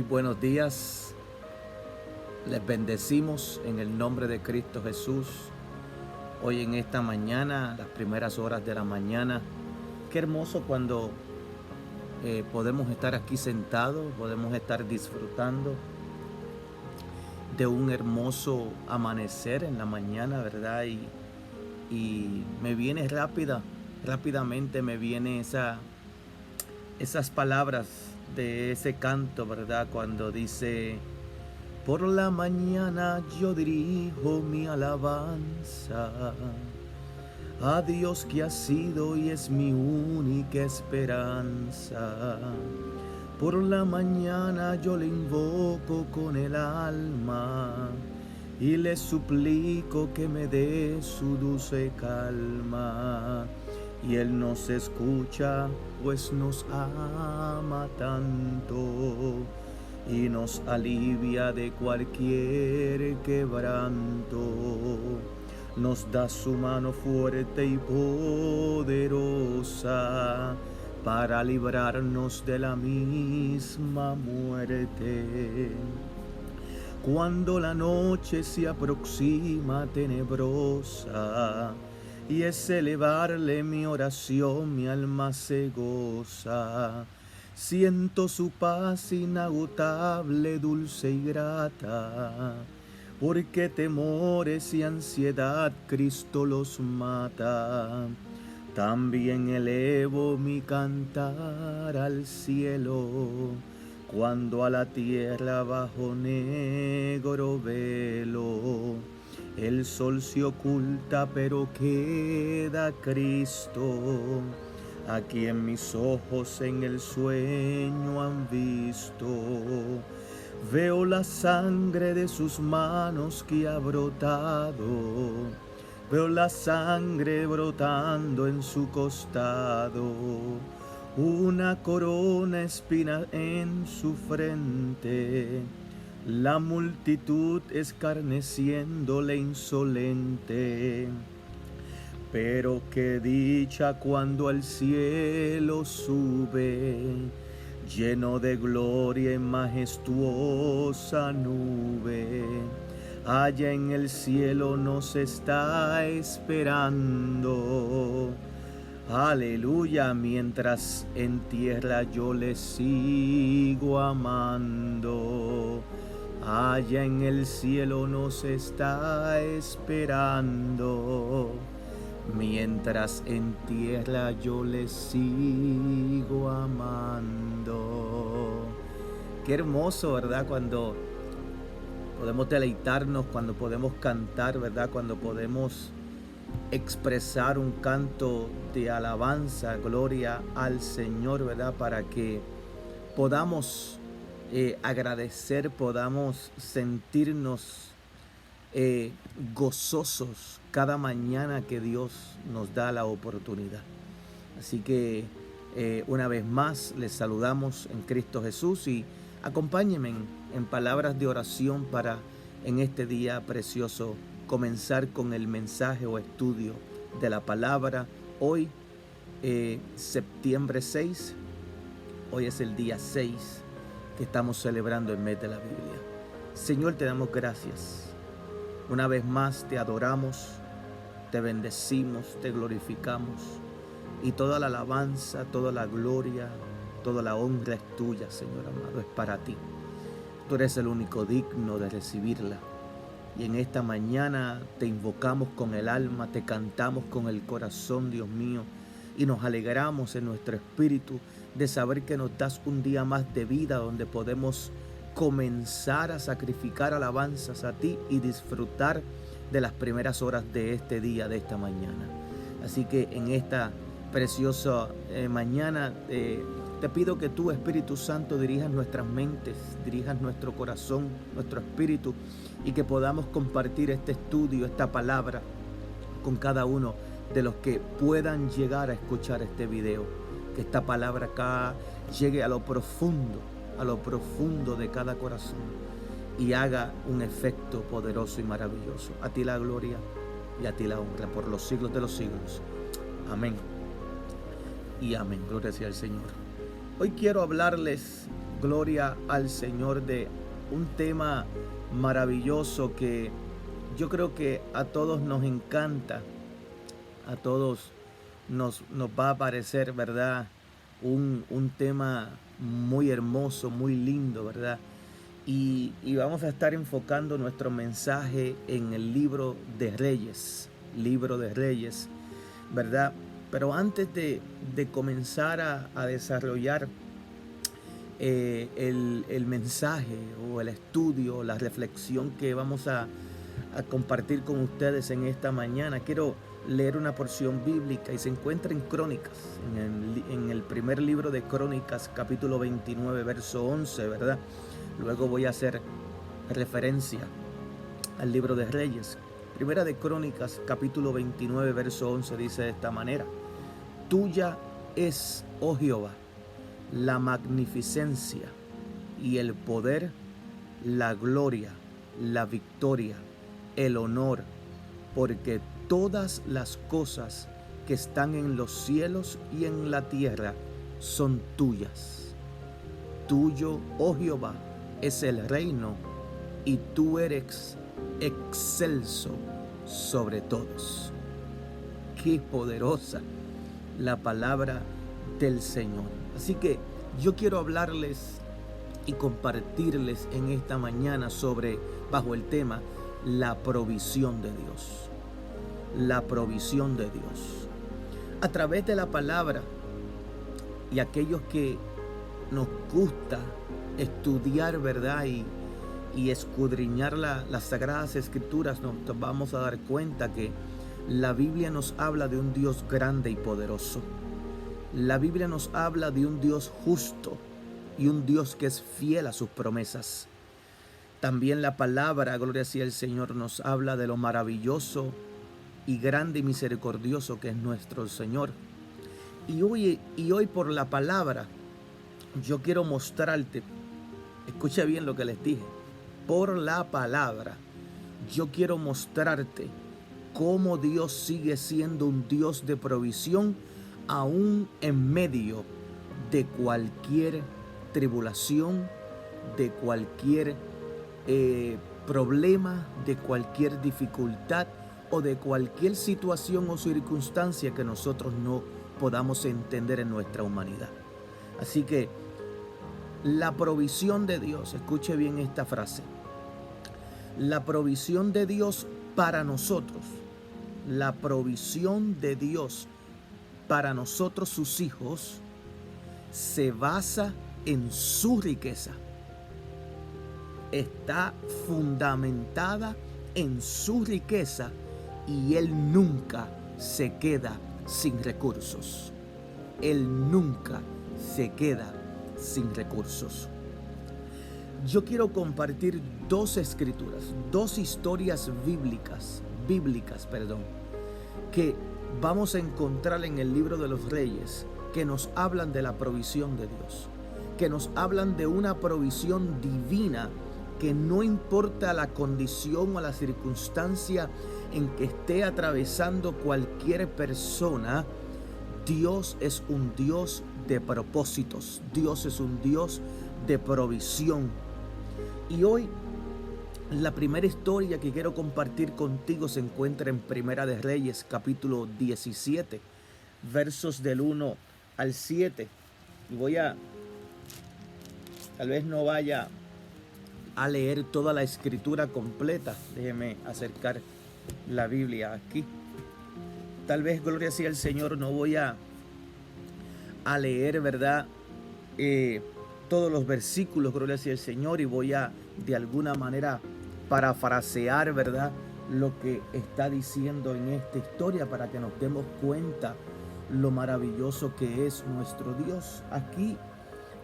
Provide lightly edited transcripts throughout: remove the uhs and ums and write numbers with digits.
Muy buenos días, les bendecimos en el nombre de Cristo Jesús. Hoy en esta mañana, las primeras horas de la mañana, qué hermoso cuando podemos estar aquí sentados, podemos estar disfrutando de un hermoso amanecer en la mañana, ¿verdad? Y me viene rápidamente me viene esas palabras de ese canto, ¿verdad? Cuando dice: por la mañana yo dirijo mi alabanza a Dios que ha sido y es mi única esperanza. Por la mañana yo le invoco con el alma y le suplico que me dé su dulce calma. Y Él nos escucha, pues nos ama tanto y nos alivia de cualquier quebranto. Nos da su mano fuerte y poderosa para librarnos de la misma muerte. Cuando la noche se aproxima tenebrosa y es elevarle mi oración, mi alma se goza. Siento su paz inagotable, dulce y grata, porque temores y ansiedad Cristo los mata. También elevo mi cantar al cielo, cuando a la tierra bajo negro velo el sol se oculta, pero queda Cristo, a quien mis ojos en el sueño han visto. Veo la sangre de sus manos que ha brotado, veo la sangre brotando en su costado, una corona espina en su frente, la multitud escarneciéndole insolente. Pero qué dicha cuando al cielo sube, lleno de gloria y majestuosa nube. Allá en el cielo nos está esperando. Aleluya, mientras en tierra yo le sigo amando. Allá en el cielo nos está esperando. Mientras en tierra yo le sigo amando. Qué hermoso, ¿verdad? Cuando podemos deleitarnos, cuando podemos cantar, ¿verdad? Cuando podemos expresar un canto de alabanza, gloria al Señor, ¿verdad? Para que podamos agradecer, podamos sentirnos gozosos cada mañana que Dios nos da la oportunidad. Así que una vez más les saludamos en Cristo Jesús y acompáñenme en palabras de oración para en este día precioso comenzar con el mensaje o estudio de la palabra. Hoy septiembre 6, hoy es el día 6 que estamos celebrando el mes de la Biblia. Señor, te damos gracias. Una vez más te adoramos, te bendecimos, te glorificamos y toda la alabanza, toda la gloria, toda la honra es tuya, Señor amado, es para ti. Tú eres el único digno de recibirla. Y en esta mañana te invocamos con el alma, te cantamos con el corazón, Dios mío, y nos alegramos en nuestro espíritu de saber que nos das un día más de vida donde podemos comenzar a sacrificar alabanzas a ti y disfrutar de las primeras horas de este día, de esta mañana. Así que en esta preciosa mañana te pido que tú, Espíritu Santo, dirijas nuestras mentes, dirijas nuestro corazón, nuestro espíritu, y que podamos compartir este estudio, esta palabra con cada uno de los que puedan llegar a escuchar este video. Que esta palabra acá llegue a lo profundo de cada corazón y haga un efecto poderoso y maravilloso. A ti la gloria y a ti la honra por los siglos de los siglos. Amén y amén. Gloria sea al Señor. Hoy quiero hablarles gloria al Señor, de un tema maravilloso que yo creo que a todos nos encanta, a todos nos va a parecer, ¿verdad? Un tema muy hermoso, muy lindo, ¿verdad? Y vamos a estar enfocando nuestro mensaje en el libro de Reyes, ¿verdad? Pero antes de comenzar a desarrollar el mensaje o el estudio, la reflexión que vamos a compartir con ustedes en esta mañana, quiero leer una porción bíblica y se encuentra en Crónicas, en el primer libro de Crónicas, capítulo 29, verso 11, ¿verdad? Luego voy a hacer referencia al libro de Reyes. Primera de Crónicas, capítulo 29, verso 11, dice de esta manera: Tuya es, oh Jehová, la magnificencia y el poder, la gloria, la victoria, el honor, porque todas las cosas que están en los cielos y en la tierra son tuyas. Tuyo, oh Jehová, es el reino, y tú eres excelso sobre todos. Qué poderosa la palabra del Señor. Así que yo quiero hablarles y compartirles en esta mañana bajo el tema, la provisión de Dios. La provisión de Dios. A través de la palabra, y aquellos que nos gusta estudiar, ¿verdad? Y escudriñar las Sagradas Escrituras, nos vamos a dar cuenta que la Biblia nos habla de un Dios grande y poderoso. La Biblia nos habla de un Dios justo y un Dios que es fiel a sus promesas. También la palabra, gloria sea el Señor, nos habla de lo maravilloso y grande y misericordioso que es nuestro Señor. Y hoy por la palabra, yo quiero mostrarte, escucha bien lo que les dije, por la palabra, yo quiero mostrarte cómo Dios sigue siendo un Dios de provisión, aún en medio de cualquier tribulación, de cualquier problema, de cualquier dificultad o de cualquier situación o circunstancia que nosotros no podamos entender en nuestra humanidad. Así que la provisión de Dios, escuche bien esta frase, la provisión de Dios para nosotros, la provisión de Dios para nosotros sus hijos, se basa en su riqueza. Está fundamentada en su riqueza y Él nunca se queda sin recursos. Él nunca se queda sin recursos. Yo quiero compartir dos historias bíblicas, que vamos a encontrar en el libro de los Reyes, que nos hablan de la provisión de Dios, que nos hablan de una provisión divina que no importa la condición o la circunstancia en que esté atravesando cualquier persona, Dios es un Dios de propósitos, Dios es un Dios de provisión. Y hoy la primera historia que quiero compartir contigo se encuentra en Primera de Reyes, capítulo 17, versos del 1 al 7. Y tal vez no vaya a leer toda la escritura completa. Déjeme acercar la Biblia aquí. Tal vez, gloria sea al Señor, no voy a leer, ¿verdad? Todos los versículos, gloria sea al Señor, y voy a, de alguna manera, parafrasear, ¿verdad?, lo que está diciendo en esta historia para que nos demos cuenta lo maravilloso que es nuestro Dios. Aquí,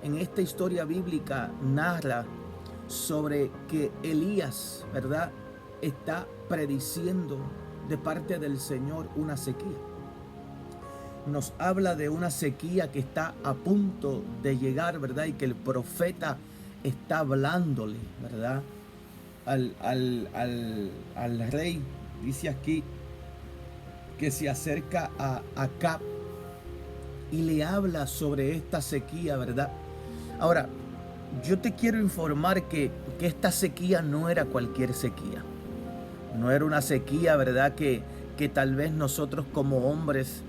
en esta historia bíblica, narra sobre que Elías, ¿verdad?, está prediciendo de parte del Señor una sequía. Nos habla de una sequía que está a punto de llegar, ¿verdad? Y que el profeta está hablándole, ¿verdad?, al rey. Dice aquí que se acerca a Acab y le habla sobre esta sequía, ¿verdad? Ahora, yo te quiero informar que esta sequía no era cualquier sequía. No era una sequía, ¿verdad? Que tal vez nosotros como hombres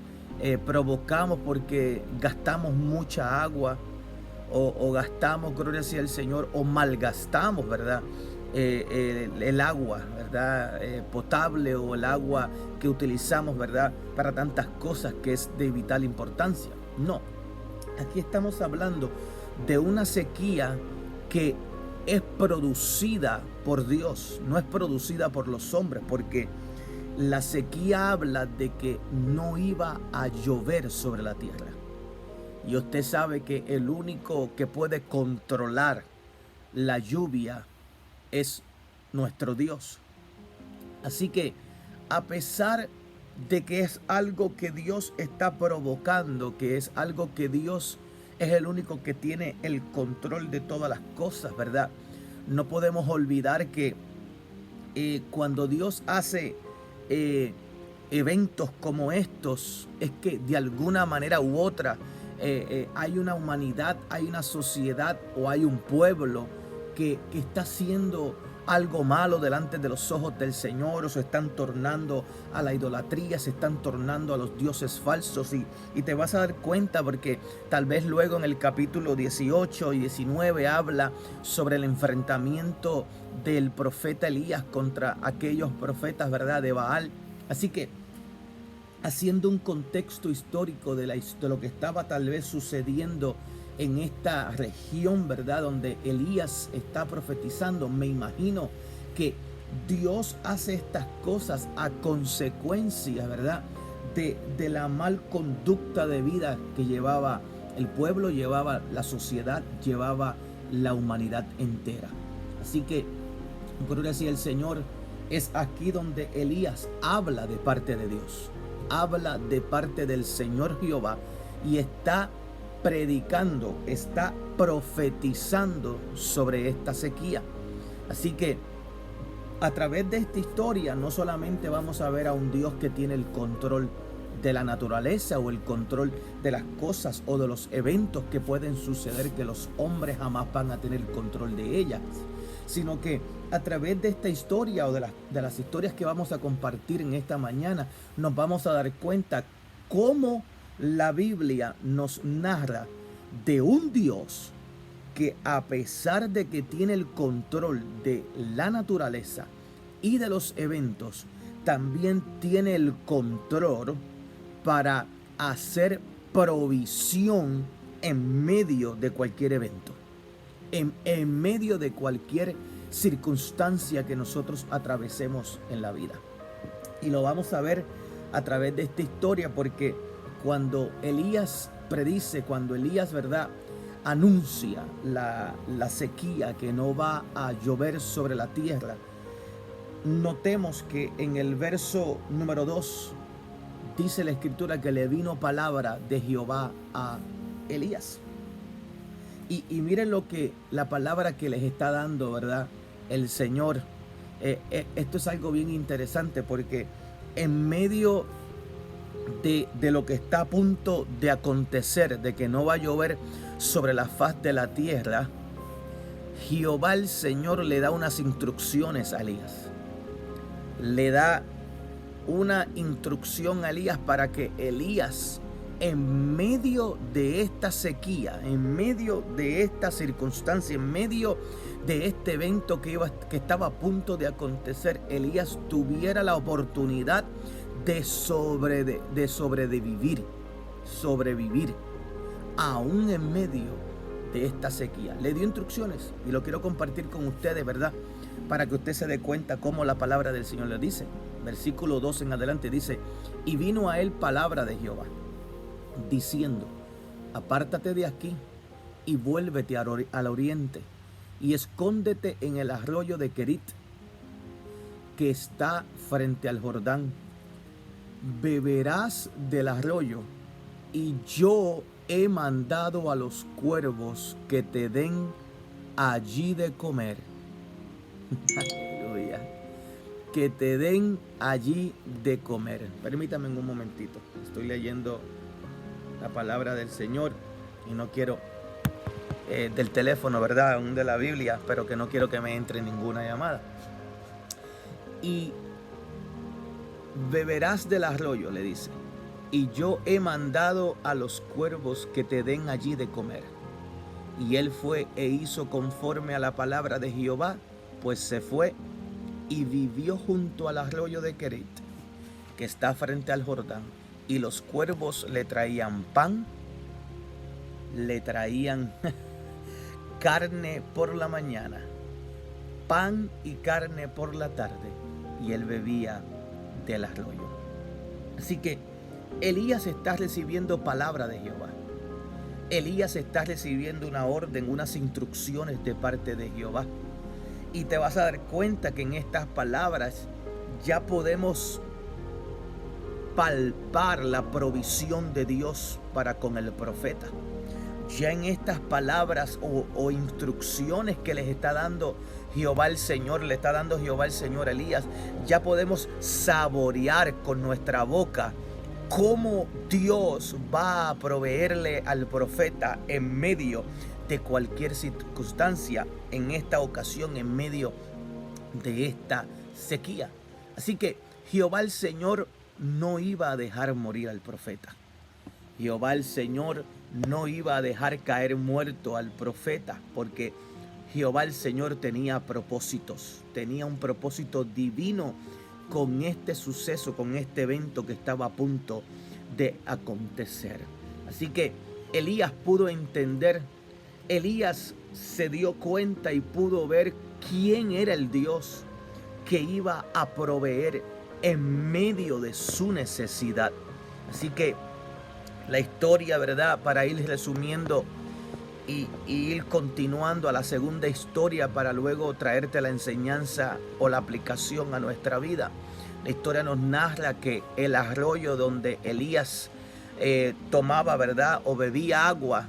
provocamos porque gastamos mucha agua o gastamos, gloria sea el Señor, o malgastamos, ¿verdad? El agua, ¿verdad? Potable, o el agua que utilizamos, ¿verdad? Para tantas cosas que es de vital importancia. No, aquí estamos hablando de una sequía que es producida por Dios, no es producida por los hombres, porque la sequía habla de que no iba a llover sobre la tierra. Y usted sabe que el único que puede controlar la lluvia es nuestro Dios. Así que a pesar de que es algo que Dios está provocando, que es algo que Dios es el único que tiene el control de todas las cosas, ¿verdad? No podemos olvidar que cuando Dios hace eventos como estos, es que de alguna manera u otra hay una humanidad, hay una sociedad o hay un pueblo que está haciendo algo malo delante de los ojos del Señor, o se están tornando a la idolatría, se están tornando a los dioses falsos, y te vas a dar cuenta porque tal vez luego en el capítulo 18 y 19 habla sobre el enfrentamiento del profeta Elías contra aquellos profetas, ¿verdad?, de Baal. Así que haciendo un contexto histórico de lo que estaba tal vez sucediendo en esta región, ¿verdad?, donde Elías está profetizando, me imagino que Dios hace estas cosas a consecuencia, ¿verdad?, de la mal conducta de vida que llevaba el pueblo, llevaba la sociedad, llevaba la humanidad entera. Así que, gloria sea el Señor, es aquí donde Elías habla de parte de Dios, habla de parte del Señor Jehová, y está predicando, está profetizando sobre esta sequía. Así que a través de esta historia no solamente vamos a ver a un Dios que tiene el control de la naturaleza o el control de las cosas o de los eventos que pueden suceder, que los hombres jamás van a tener control de ellas, sino que a través de esta historia o de las historias que vamos a compartir en esta mañana, nos vamos a dar cuenta cómo la Biblia nos narra de un Dios que, a pesar de que tiene el control de la naturaleza y de los eventos, también tiene el control para hacer provisión en medio de cualquier evento, en medio de cualquier circunstancia que nosotros atravesemos en la vida. Y lo vamos a ver a través de esta historia, porque cuando Elías predice, cuando Elías, ¿verdad?, anuncia la sequía, que no va a llover sobre la tierra, notemos que en el verso número 2 dice la escritura que le vino palabra de Jehová a Elías. Y miren lo que la palabra que les está dando, ¿verdad?, el Señor. Esto es algo bien interesante, porque en medio de lo que está a punto de acontecer, de que no va a llover sobre la faz de la tierra, Jehová el Señor le da unas instrucciones a Elías. Le da una instrucción a Elías para que Elías, en medio de esta sequía, en medio de esta circunstancia, en medio de este evento que estaba a punto de acontecer, Elías tuviera la oportunidad de sobrevivir, aún en medio de esta sequía. Le dio instrucciones y lo quiero compartir con ustedes, ¿verdad?, para que usted se dé cuenta cómo la palabra del Señor le dice. Versículo 2 en adelante dice: y vino a él palabra de Jehová, diciendo: apártate de aquí y vuélvete al oriente, y escóndete en el arroyo de Querit, que está frente al Jordán. Beberás del arroyo, y yo he mandado a los cuervos que te den allí de comer. Aleluya. Que te den allí de comer. Permítame un momentito. Estoy leyendo la palabra del Señor y no quiero del teléfono, ¿verdad? Aún de la Biblia, pero que no quiero que me entre ninguna llamada. Y beberás del arroyo, le dice, y yo he mandado a los cuervos que te den allí de comer. Y él fue e hizo conforme a la palabra de Jehová, pues se fue y vivió junto al arroyo de Querit, que está frente al Jordán. Y los cuervos le traían pan, le traían carne por la mañana, pan y carne por la tarde, y él bebía del arroyo. Así que Elías está recibiendo palabra de Jehová. Elías está recibiendo una orden, unas instrucciones de parte de Jehová. Y te vas a dar cuenta que en estas palabras ya podemos palpar la provisión de Dios para con el profeta. Ya en estas palabras o instrucciones que les está dando Jehová el Señor, le está dando Jehová el Señor a Elías, ya podemos saborear con nuestra boca cómo Dios va a proveerle al profeta en medio de cualquier circunstancia, en esta ocasión en medio de esta sequía. Así que Jehová el Señor no iba a dejar morir al profeta. Jehová el Señor no iba a dejar caer muerto al profeta, porque Jehová el Señor tenía propósitos, tenía un propósito divino con este suceso, con este evento que estaba a punto de acontecer. Así que Elías pudo entender, Elías se dio cuenta y pudo ver quién era el Dios que iba a proveer en medio de su necesidad. Así que la historia, ¿verdad? Para ir resumiendo y ir continuando a la segunda historia para luego traerte la enseñanza o la aplicación a nuestra vida. La historia nos narra que el arroyo donde Elías tomaba, ¿verdad? O bebía agua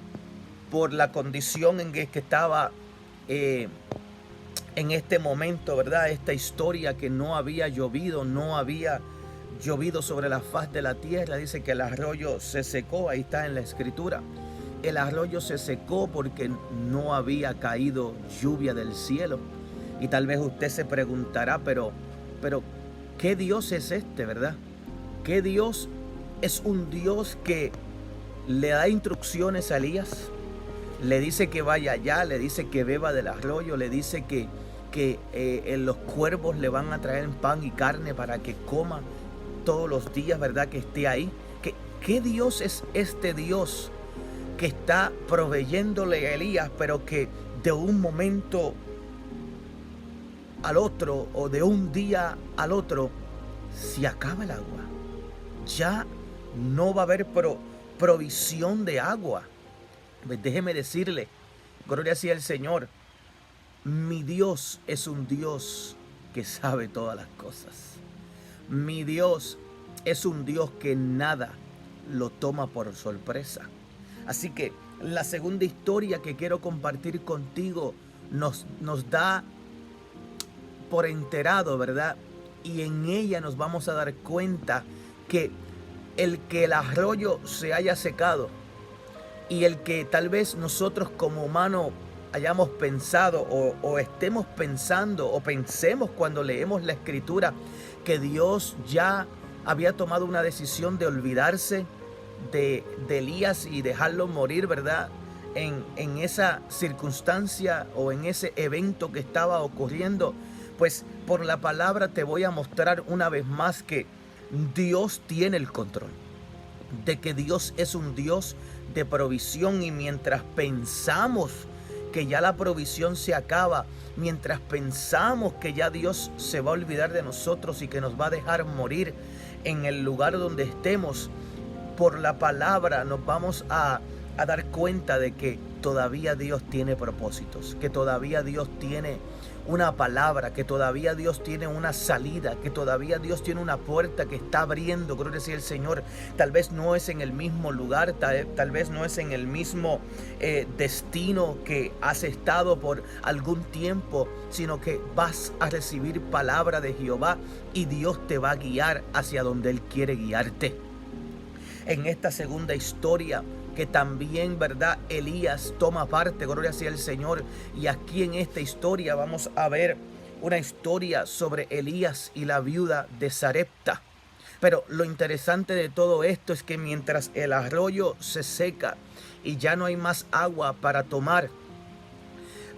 por la condición en que estaba en este momento, ¿verdad? Esta historia que no había llovido sobre la faz de la tierra. Dice que el arroyo se secó, ahí está en la escritura. El arroyo se secó porque no había caído lluvia del cielo. Y tal vez usted se preguntará, pero ¿qué Dios es este, verdad? ¿Qué Dios es un Dios que le da instrucciones a Elías? Le dice que vaya allá, le dice que beba del arroyo, le dice que los cuervos le van a traer pan y carne para que coma todos los días, ¿verdad? Que esté ahí. ¿Qué Dios es este Dios que está proveyéndole a Elías, pero que de un momento al otro o de un día al otro se acaba el agua? Ya no va a haber provisión de agua. Pues déjeme decirle, gloria sea el Señor, mi Dios es un Dios que sabe todas las cosas. Mi Dios es un Dios que nada lo toma por sorpresa. Así que la segunda historia que quiero compartir contigo nos da por enterado, ¿verdad? Y en ella nos vamos a dar cuenta que el arroyo se haya secado y el que tal vez nosotros como humanos hayamos pensado o estemos pensando o pensemos cuando leemos la escritura que Dios ya había tomado una decisión de olvidarse de Elías y dejarlo morir, ¿verdad? En esa circunstancia o en ese evento que estaba ocurriendo. Pues por la palabra te voy a mostrar una vez más que Dios tiene el control, de que Dios es un Dios de provisión, y mientras pensamos que ya la provisión se acaba, mientras pensamos que ya Dios se va a olvidar de nosotros y que nos va a dejar morir en el lugar donde estemos, por la palabra nos vamos a dar cuenta de que todavía Dios tiene propósitos, que todavía Dios tiene una palabra, que todavía Dios tiene una salida, que todavía Dios tiene una puerta que está abriendo, gloria sea el Señor. Tal vez no es en el mismo lugar, tal vez no es en el mismo destino que has estado por algún tiempo, sino que vas a recibir palabra de Jehová y Dios te va a guiar hacia donde Él quiere guiarte. En esta segunda historia que también, ¿verdad?, Elías toma parte, gloria sea el Señor. Y aquí en esta historia vamos a ver una historia sobre Elías y la viuda de Sarepta. Pero lo interesante de todo esto es que mientras el arroyo se seca y ya no hay más agua para tomar,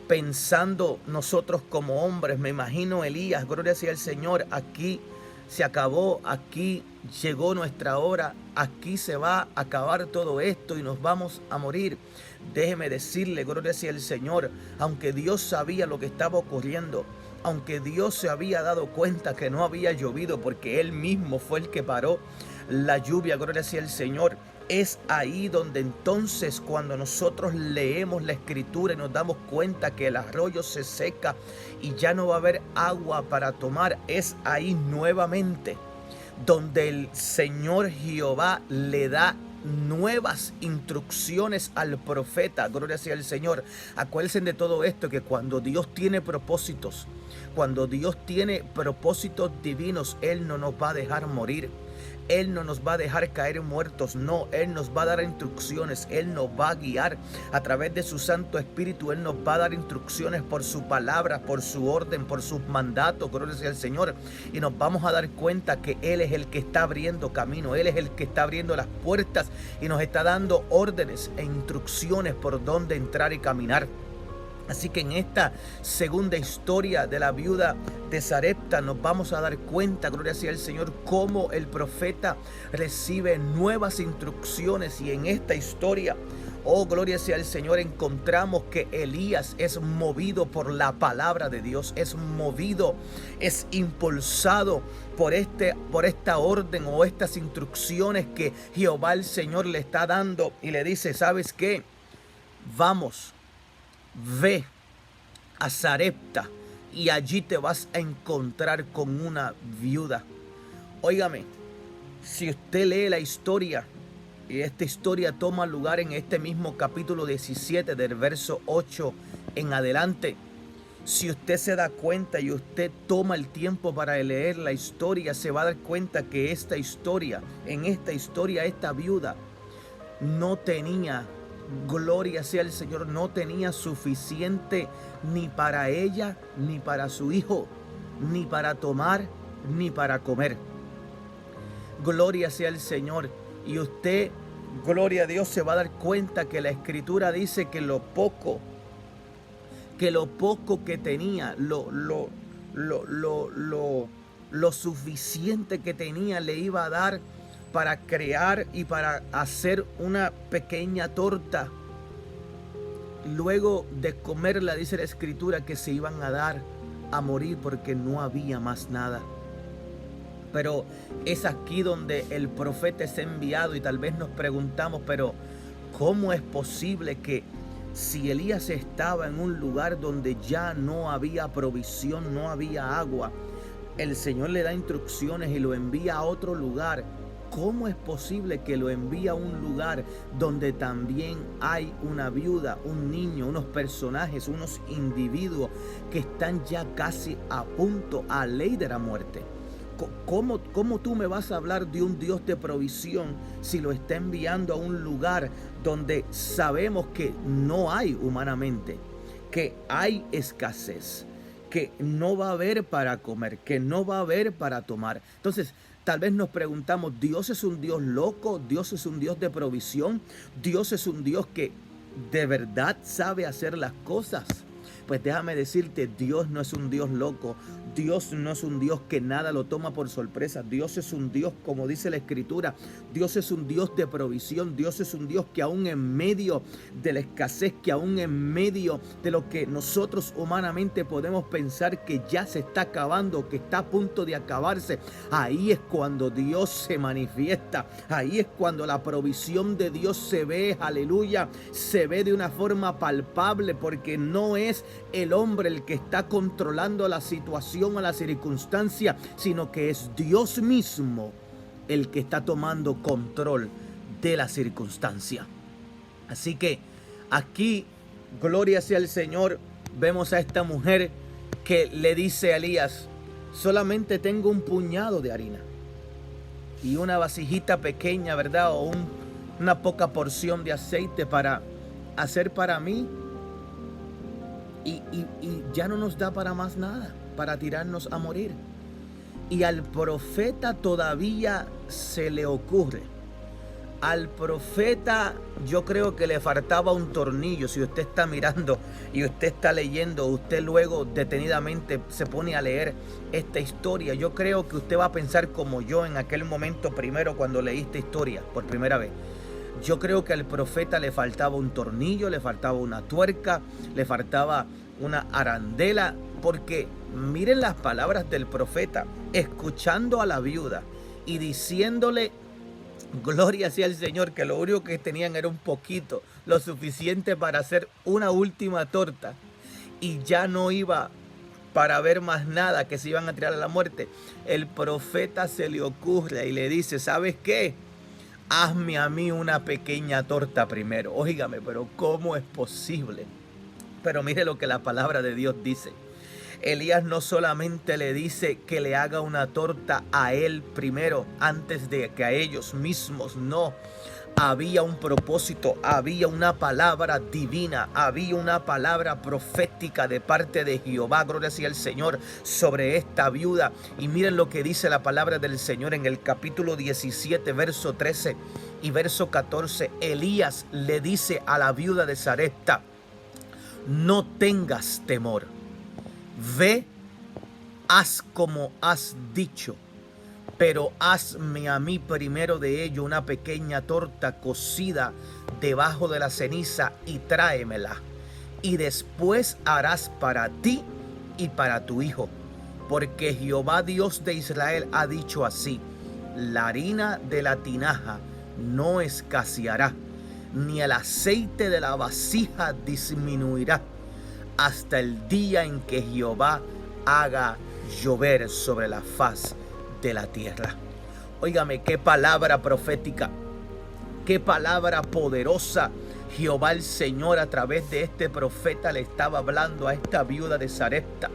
pensando nosotros como hombres, me imagino Elías, gloria sea el Señor, aquí se acabó, aquí llegó nuestra hora, aquí se va a acabar todo esto y nos vamos a morir. Déjeme decirle, gloria sea el Señor, aunque Dios sabía lo que estaba ocurriendo, aunque Dios se había dado cuenta que no había llovido porque Él mismo fue el que paró la lluvia, gloria sea el Señor, es ahí donde entonces cuando nosotros leemos la escritura y nos damos cuenta que el arroyo se seca y ya no va a haber agua para tomar, es ahí nuevamente donde el Señor Jehová le da nuevas instrucciones al profeta, gloria sea el Señor. Acuérdense de todo esto, que cuando Dios tiene propósitos, cuando Dios tiene propósitos divinos, Él no nos va a dejar morir. Él no nos va a dejar caer muertos, no, Él nos va a dar instrucciones, Él nos va a guiar a través de su Santo Espíritu, Él nos va a dar instrucciones por su palabra, por su orden, por sus mandatos, gloria sea el Señor, y nos vamos a dar cuenta que Él es el que está abriendo camino, Él es el que está abriendo las puertas y nos está dando órdenes e instrucciones por dónde entrar y caminar. Así que en esta segunda historia de la viuda de Sarepta nos vamos a dar cuenta, gloria sea el Señor, cómo el profeta recibe nuevas instrucciones. Y en esta historia, oh gloria sea el Señor, encontramos que Elías es movido por la palabra de Dios, es movido, es impulsado por esta orden o estas instrucciones que Jehová el Señor le está dando y le dice, ¿sabes qué? Vamos. Ve a Sarepta y allí te vas a encontrar con una viuda. Óigame, si usted lee la historia, y esta historia toma lugar en este mismo capítulo 17 del verso 8 en adelante, si usted se da cuenta y usted toma el tiempo para leer la historia, se va a dar cuenta que en esta historia, esta viuda no tenía, gloria sea el Señor, no tenía suficiente ni para ella, ni para su hijo, ni para tomar, ni para comer. Gloria sea el Señor. Y usted, gloria a Dios, se va a dar cuenta que la Escritura dice que lo poco que tenía, lo suficiente que tenía le iba a dar para crear y para hacer una pequeña torta. Luego de comerla, dice la Escritura, que se iban a dar a morir porque no había más nada. Pero es aquí donde el profeta es enviado y tal vez nos preguntamos, pero ¿cómo es posible que si Elías estaba en un lugar donde ya no había provisión, no había agua, el Señor le da instrucciones y lo envía a otro lugar? ¿Cómo es posible que lo envíe a un lugar donde también hay una viuda, un niño, unos personajes, unos individuos que están ya casi a punto, a ley de la muerte? ¿Cómo tú me vas a hablar de un Dios de provisión si lo está enviando a un lugar donde sabemos que no hay humanamente, que hay escasez, que no va a haber para comer, que no va a haber para tomar? Entonces, tal vez nos preguntamos, ¿Dios es un Dios loco? ¿Dios es un Dios de provisión? ¿Dios es un Dios que de verdad sabe hacer las cosas? Pues déjame decirte, Dios no es un Dios loco. Dios no es un Dios que nada lo toma por sorpresa. Dios es un Dios, como dice la Escritura, Dios es un Dios de provisión. Dios es un Dios que aún en medio de la escasez, que aún en medio de lo que nosotros humanamente podemos pensar que ya se está acabando, que está a punto de acabarse, ahí es cuando Dios se manifiesta. Ahí es cuando la provisión de Dios se ve, aleluya, se ve de una forma palpable, porque no es el hombre el que está controlando la situación o la circunstancia, sino que es Dios mismo el que está tomando control de la circunstancia. Así que aquí, gloria sea al Señor, vemos a esta mujer que le dice a Elías, solamente tengo un puñado de harina y una vasijita pequeña, ¿verdad? O una poca porción de aceite para hacer para mí y ya no nos da para más nada, para tirarnos a morir. Y al profeta todavía se le ocurre. Al profeta yo creo que le faltaba un tornillo. Si usted está mirando y usted está leyendo, usted luego detenidamente se pone a leer esta historia. Yo creo que usted va a pensar como yo en aquel momento primero cuando leí esta historia por primera vez. Yo creo que al profeta le faltaba un tornillo, le faltaba una tuerca, le faltaba una arandela, porque miren las palabras del profeta, escuchando a la viuda y diciéndole, gloria sea al Señor, que lo único que tenían era un poquito, lo suficiente para hacer una última torta, y ya no iba para ver más nada, que se iban a tirar a la muerte. El profeta se le ocurre y le dice, ¿sabes qué? Hazme a mí una pequeña torta primero. Óigame, pero ¿cómo es posible? Pero mire lo que la palabra de Dios dice. Elías no solamente le dice que le haga una torta a él primero, antes de que a ellos mismos, no. Había un propósito, había una palabra divina, había una palabra profética de parte de Jehová, gloria sea el Señor, sobre esta viuda. Y miren lo que dice la palabra del Señor en el capítulo 17, verso 13 y verso 14. Elías le dice a la viuda de Sarepta, no tengas temor, ve, haz como has dicho, pero hazme a mí primero de ello una pequeña torta cocida debajo de la ceniza y tráemela. Y después harás para ti y para tu hijo. Porque Jehová Dios de Israel ha dicho así, la harina de la tinaja no escaseará, ni el aceite de la vasija disminuirá, hasta el día en que Jehová haga llover sobre la faz de la tierra. Óigame, qué palabra profética, qué palabra poderosa. Jehová el Señor a través de este profeta le estaba hablando a esta viuda de Sarepta.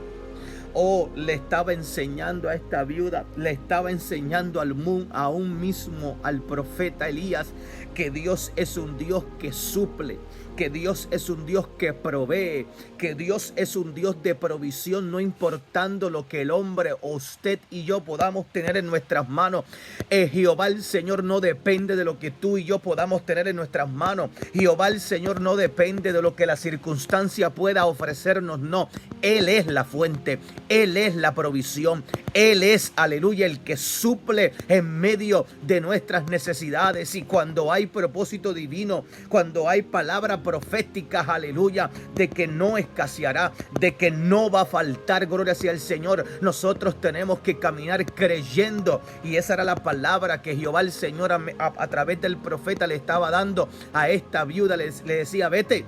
Le estaba enseñando a esta viuda, le estaba enseñando aún mismo al profeta Elías, que Dios es un Dios que suple, que Dios es un Dios que provee, que Dios es un Dios de provisión, no importando lo que el hombre o usted y yo podamos tener en nuestras manos. Jehová el Señor no depende de lo que tú y yo podamos tener en nuestras manos. Jehová el Señor no depende de lo que la circunstancia pueda ofrecernos, no. Él es la fuente, Él es la provisión, Él es, aleluya, el que suple en medio de nuestras necesidades. Y cuando hay propósito divino, cuando hay palabra profética, aleluya, de que no escaseará, de que no va a faltar, gloria sea el Señor, nosotros tenemos que caminar creyendo. Y esa era la palabra que Jehová el Señor a través del profeta le estaba dando a esta viuda. Le decía, vete,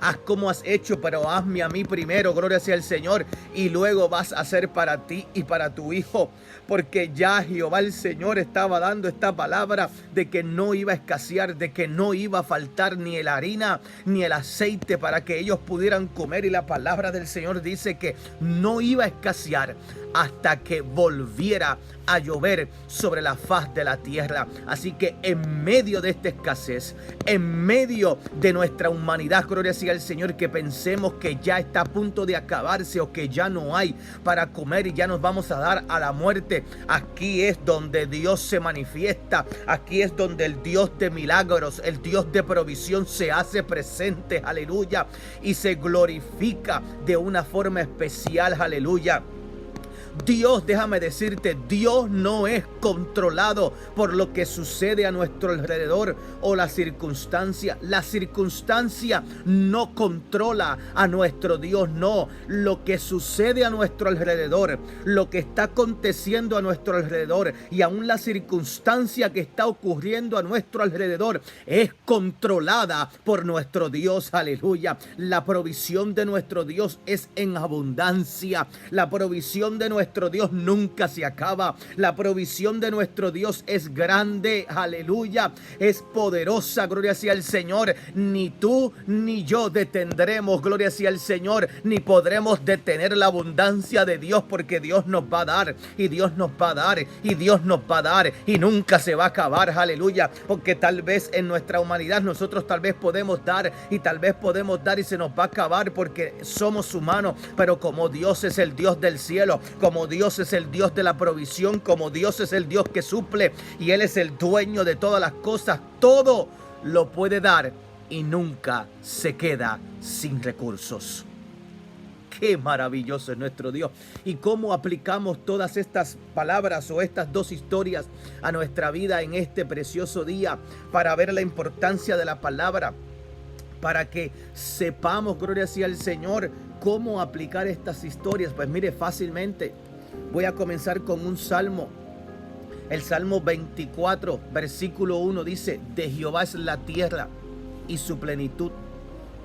haz como has hecho, pero hazme a mí primero, gloria sea el Señor, y luego vas a hacer para ti y para tu hijo. Porque ya Jehová el Señor estaba dando esta palabra de que no iba a escasear, de que no iba a faltar ni la harina ni el aceite para que ellos pudieran comer. Y la palabra del Señor dice que no iba a escasear hasta que volviera a llover sobre la faz de la tierra. Así que en medio de esta escasez, en medio de nuestra humanidad, gloria sea al Señor, que pensemos que ya está a punto de acabarse o que ya no hay para comer y ya nos vamos a dar a la muerte, aquí es donde Dios se manifiesta. Aquí es donde el Dios de milagros, el Dios de provisión se hace presente, aleluya, y se glorifica de una forma especial, aleluya. Dios, déjame decirte, Dios no es controlado por lo que sucede a nuestro alrededor o la circunstancia. La circunstancia no controla a nuestro Dios, no. Lo que sucede a nuestro alrededor, lo que está aconteciendo a nuestro alrededor y aún la circunstancia que está ocurriendo a nuestro alrededor es controlada por nuestro Dios, aleluya. La provisión de nuestro Dios es en abundancia. La provisión de nuestro nuestro Dios nunca se acaba. La provisión de nuestro Dios es grande, aleluya, es poderosa, gloria sea el Señor. Ni tú ni yo detendremos, gloria sea el Señor, ni podremos detener la abundancia de Dios, porque Dios nos va a dar, y Dios nos va a dar, y Dios nos va a dar, y nunca se va a acabar, aleluya, porque tal vez en nuestra humanidad nosotros tal vez podemos dar, y tal vez podemos dar y se nos va a acabar porque somos humanos, pero como Dios es el Dios del cielo, como Dios es el Dios de la provisión, como Dios es el Dios que suple, y Él es el dueño de todas las cosas, todo lo puede dar y nunca se queda sin recursos. Qué maravilloso es nuestro Dios. Y cómo aplicamos todas estas palabras o estas dos historias a nuestra vida en este precioso día, para ver la importancia de la palabra, para que sepamos, gloria sea al Señor, cómo aplicar estas historias. Pues mire, fácilmente voy a comenzar con un salmo. El Salmo 24, versículo 1 dice: de Jehová es la tierra y su plenitud,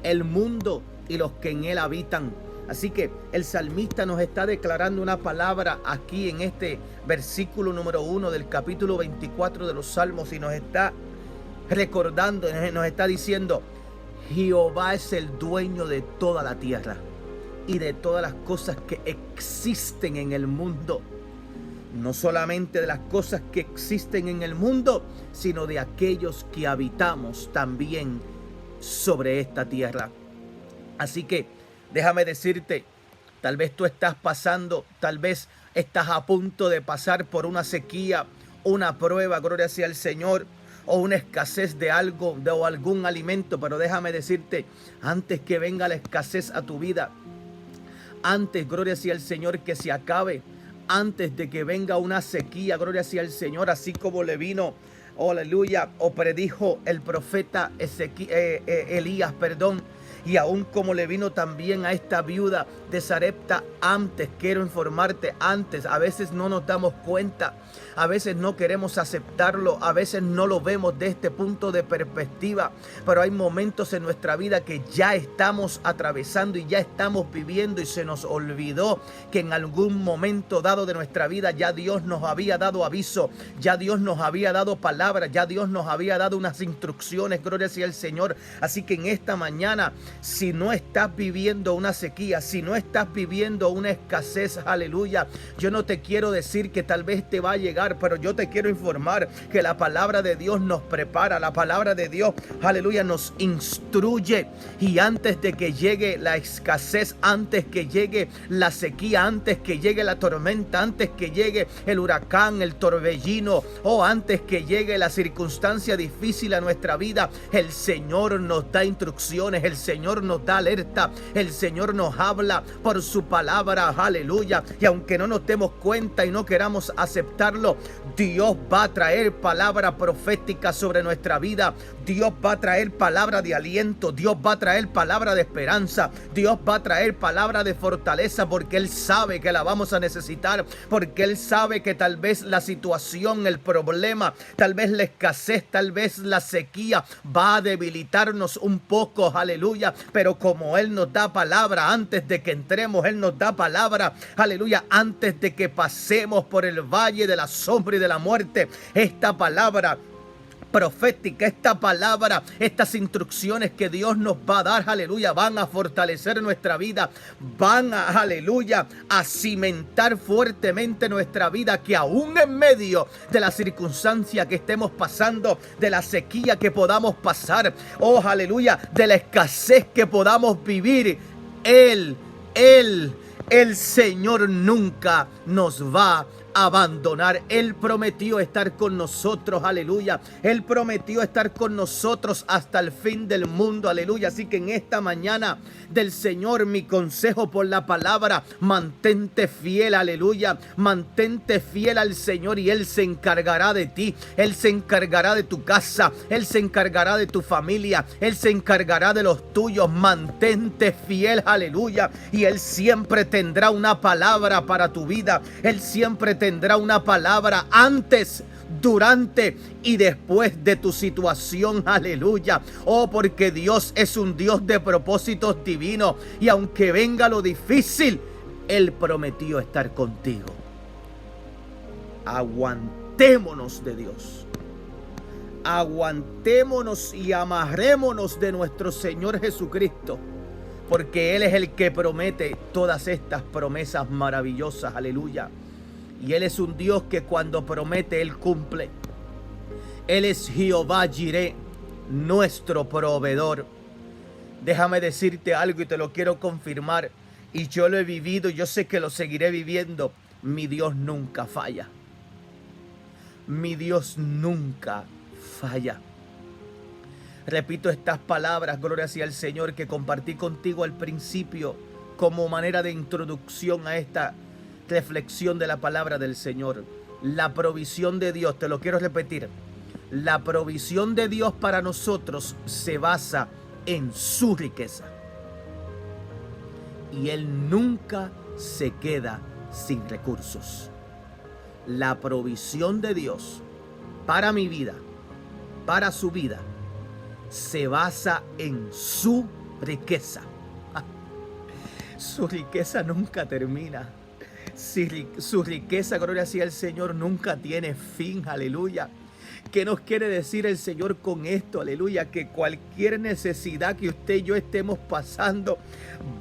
el mundo y los que en él habitan. Así que el salmista nos está declarando una palabra aquí en este versículo número 1 del capítulo 24 de los Salmos, y nos está recordando, nos está diciendo: Jehová es el dueño de toda la tierra y de todas las cosas que existen en el mundo. No solamente de las cosas que existen en el mundo, sino de aquellos que habitamos también sobre esta tierra. Así que déjame decirte, tal vez tú estás pasando, tal vez estás a punto de pasar por una sequía, una prueba, gloria sea al Señor, o una escasez de algo, o algún alimento. Pero déjame decirte, antes que venga la escasez a tu vida, antes, gloria sea al Señor, que se acabe, antes de que venga una sequía, gloria sea al Señor, así como le vino, oh, aleluya, o predijo el profeta Elías, y aún como le vino también a esta viuda de Sarepta antes. Quiero informarte, antes, a veces no nos damos cuenta, a veces no queremos aceptarlo, a veces no lo vemos de este punto de perspectiva, pero hay momentos en nuestra vida que ya estamos atravesando y ya estamos viviendo, y se nos olvidó que en algún momento dado de nuestra vida ya Dios nos había dado aviso, ya Dios nos había dado palabra, ya Dios nos había dado unas instrucciones, gloria sea el Señor. Así que en esta mañana, si no estás viviendo una sequía, si no estás viviendo una escasez, aleluya, yo no te quiero decir que tal vez te va a llegar, pero yo te quiero informar que la palabra de Dios nos prepara, la palabra de Dios, aleluya, nos instruye. Y antes de que llegue la escasez, antes que llegue la sequía, antes que llegue la tormenta, antes que llegue el huracán, el torbellino, o antes que llegue la circunstancia difícil a nuestra vida, el Señor nos da instrucciones, el Señor nos da alerta, el Señor nos habla por su palabra, aleluya. Y aunque no nos demos cuenta y no queramos aceptarlo, Dios va a traer palabra profética sobre nuestra vida. Dios va a traer palabra de aliento, Dios va a traer palabra de esperanza, Dios va a traer palabra de fortaleza, porque Él sabe que la vamos a necesitar, porque Él sabe que tal vez la situación, el problema, tal vez la escasez, tal vez la sequía va a debilitarnos un poco, aleluya, pero como Él nos da palabra antes de que entremos, Él nos da palabra, aleluya, antes de que pasemos por el valle de la sombra y de la muerte, esta palabra profética, esta palabra, estas instrucciones que Dios nos va a dar, aleluya, van a fortalecer nuestra vida, van a, aleluya, a cimentar fuertemente nuestra vida, que aún en medio de la circunstancia que estemos pasando, de la sequía que podamos pasar, oh, aleluya, de la escasez que podamos vivir, el Señor nunca nos va a abandonar. Él prometió estar con nosotros, aleluya. Él prometió estar con nosotros hasta el fin del mundo, aleluya. Así que en esta mañana del Señor, mi consejo por la palabra: mantente fiel, aleluya. Mantente fiel al Señor y Él se encargará de ti. Él se encargará de tu casa. Él se encargará de tu familia. Él se encargará de los tuyos. Mantente fiel, aleluya. Y Él siempre tendrá una palabra para tu vida. Él siempre tendrá una palabra antes, durante y después de tu situación, aleluya. Oh, porque Dios es un Dios de propósitos divinos, y aunque venga lo difícil, Él prometió estar contigo. Aguantémonos de Dios. Aguantémonos y amarrémonos de nuestro Señor Jesucristo, porque Él es el que promete todas estas promesas maravillosas. Aleluya. Y Él es un Dios que cuando promete, Él cumple. Él es Jehová Jireh, nuestro proveedor. Déjame decirte algo y te lo quiero confirmar. Y yo lo he vivido, yo sé que lo seguiré viviendo. Mi Dios nunca falla. Mi Dios nunca falla. Repito estas palabras, gloria sea al Señor, que compartí contigo al principio como manera de introducción a esta reflexión de la palabra del Señor. La provisión de Dios, te lo quiero repetir. La provisión de Dios para nosotros se basa en su riqueza. Y Él nunca se queda sin recursos. La provisión de Dios para mi vida, para su vida, se basa en su riqueza. Su riqueza nunca termina. Su riqueza, gloria sea al Señor, nunca tiene fin. Aleluya. ¿Qué nos quiere decir el Señor con esto? Aleluya, que cualquier necesidad que usted y yo estemos pasando,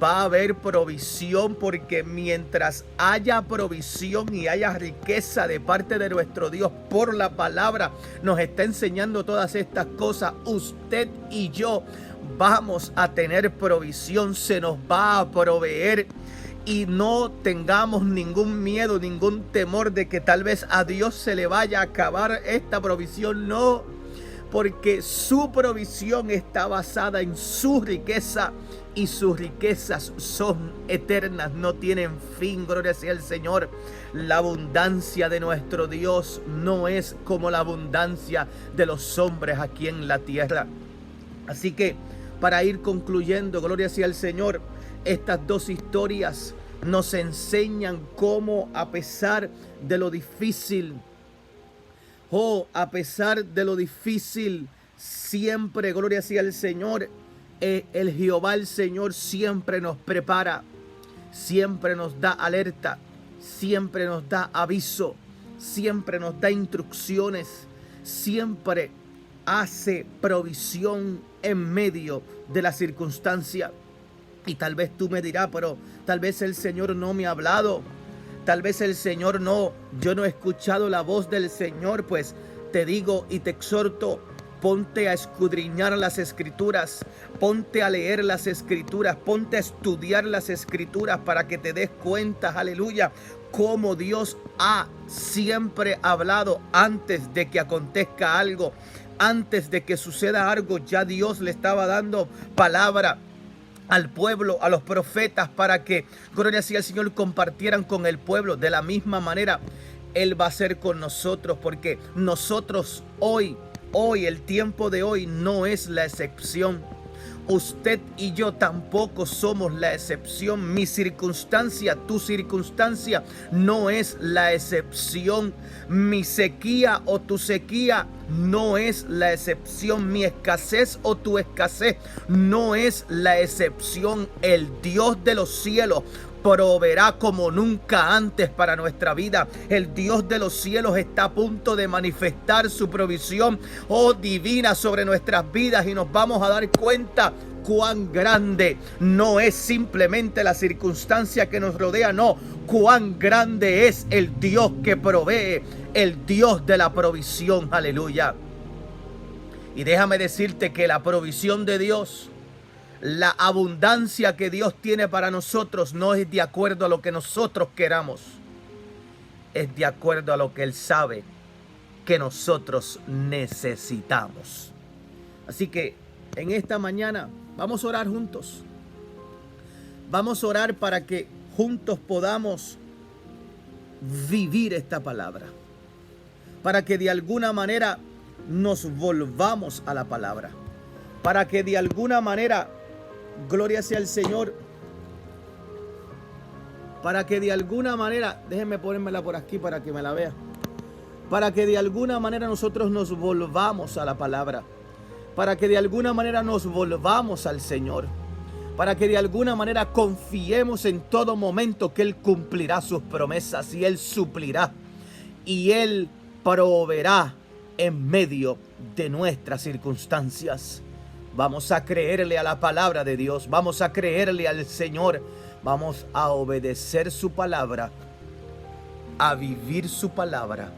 va a haber provisión, porque mientras haya provisión y haya riqueza de parte de nuestro Dios por la palabra, nos está enseñando todas estas cosas. Usted y yo vamos a tener provisión, se nos va a proveer. Y no tengamos ningún miedo, ningún temor de que tal vez a Dios se le vaya a acabar esta provisión. No, porque su provisión está basada en su riqueza y sus riquezas son eternas, no tienen fin. Gloria sea al Señor. La abundancia de nuestro Dios no es como la abundancia de los hombres aquí en la tierra. Así que para ir concluyendo, gloria sea al Señor, estas dos historias nos enseñan cómo, a pesar de lo difícil, a pesar de lo difícil, siempre, gloria sea al Señor, el Jehová, el Señor, siempre nos prepara, siempre nos da alerta, siempre nos da aviso, siempre nos da instrucciones, siempre hace provisión en medio de la circunstancia. Y tal vez tú me dirás, pero tal vez el Señor no me ha hablado. Tal vez el Señor yo no he escuchado la voz del Señor. Pues te digo y te exhorto, ponte a escudriñar las Escrituras, ponte a leer las Escrituras, ponte a estudiar las Escrituras para que te des cuenta, aleluya, cómo Dios ha siempre hablado antes de que acontezca algo. Antes de que suceda algo, ya Dios le estaba dando palabra al pueblo, a los profetas, para que, gloria sea al Señor, compartieran con el pueblo. De la misma manera, Él va a ser con nosotros, porque nosotros hoy, el tiempo de hoy no es la excepción. Usted y yo tampoco somos la excepción. Mi circunstancia, tu circunstancia no es la excepción. Mi sequía o tu sequía no es la excepción. Mi escasez o tu escasez no es la excepción. El Dios de los cielos proveerá como nunca antes para nuestra vida. El Dios de los cielos está a punto de manifestar su provisión, divina, sobre nuestras vidas, y nos vamos a dar cuenta cuán grande no es simplemente la circunstancia que nos rodea, no, cuán grande es el Dios que provee, el Dios de la provisión. Aleluya. Y déjame decirte que la provisión de Dios, la abundancia que Dios tiene para nosotros, no es de acuerdo a lo que nosotros queramos, es de acuerdo a lo que Él sabe que nosotros necesitamos. Así que en esta mañana vamos a orar juntos. Vamos a orar para que juntos podamos vivir esta palabra, para que de alguna manera nos volvamos a la palabra, para que de alguna manera, gloria sea al Señor, para que de alguna manera, déjenme ponérmela por aquí para que me la vea, para que de alguna manera nosotros nos volvamos a la palabra, para que de alguna manera nos volvamos al Señor, para que de alguna manera confiemos en todo momento que Él cumplirá sus promesas y Él suplirá y Él proveerá en medio de nuestras circunstancias. Vamos a creerle a la palabra de Dios, vamos a creerle al Señor, vamos a obedecer su palabra, a vivir su palabra,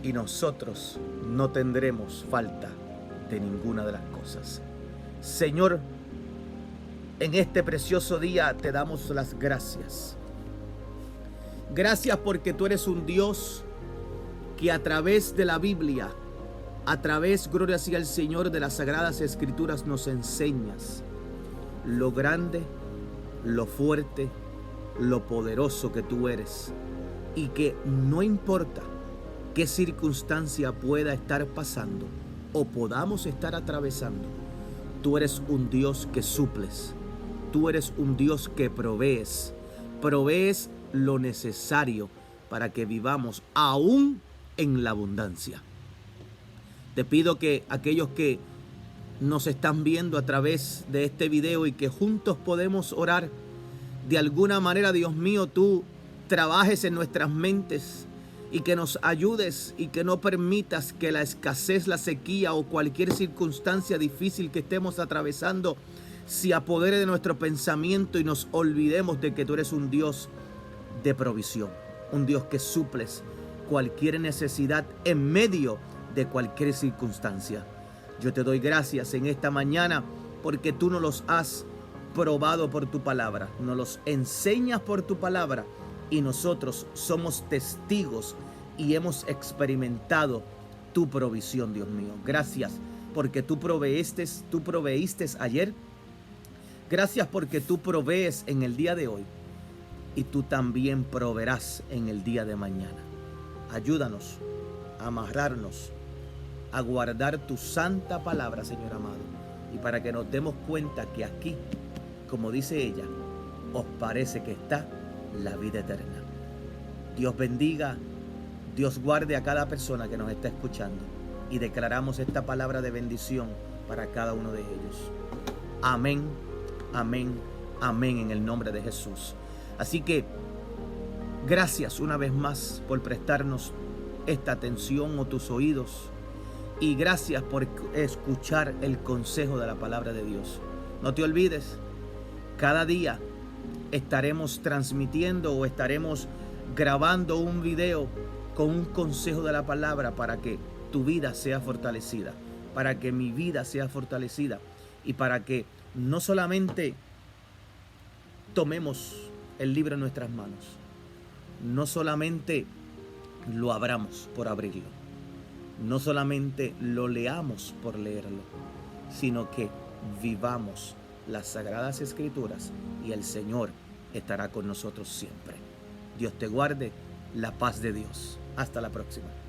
y nosotros no tendremos falta de ninguna de las cosas. Señor, en este precioso día te damos las gracias. Gracias porque tú eres un Dios que a través de la Biblia, a través, gloria sea al Señor, de las Sagradas Escrituras nos enseñas lo grande, lo fuerte, lo poderoso que tú eres, y que no importa qué circunstancia pueda estar pasando o podamos estar atravesando, tú eres un Dios que suples, tú eres un Dios que provees lo necesario para que vivamos aún en la abundancia. Te pido que aquellos que nos están viendo a través de este video y que juntos podemos orar, de alguna manera, Dios mío, tú trabajes en nuestras mentes y que nos ayudes y que no permitas que la escasez, la sequía o cualquier circunstancia difícil que estemos atravesando se apodere de nuestro pensamiento y nos olvidemos de que tú eres un Dios de provisión, un Dios que suples cualquier necesidad en medio de cualquier circunstancia. Yo te doy gracias en esta mañana porque tú nos los has probado por tu palabra, nos los enseñas por tu palabra y nosotros somos testigos y hemos experimentado tu provisión, Dios mío. Gracias porque tú proveíste ayer. Gracias porque tú provees en el día de hoy y tú también proveerás en el día de mañana. Ayúdanos a amarrarnos, a guardar tu santa palabra, Señor amado, y para que nos demos cuenta que aquí, como dice ella, os parece que está la vida eterna. Dios bendiga, Dios guarde a cada persona que nos está escuchando y declaramos esta palabra de bendición para cada uno de ellos. Amén, amén, amén en el nombre de Jesús. Así que gracias una vez más por prestarnos esta atención o tus oídos, y gracias por escuchar el consejo de la palabra de Dios. No te olvides, cada día estaremos transmitiendo o estaremos grabando un video con un consejo de la palabra para que tu vida sea fortalecida, para que mi vida sea fortalecida y para que no solamente tomemos el libro en nuestras manos, no solamente lo abramos por abrirlo, no solamente lo leamos por leerlo, sino que vivamos las Sagradas Escrituras y el Señor estará con nosotros siempre. Dios te guarde, la paz de Dios. Hasta la próxima.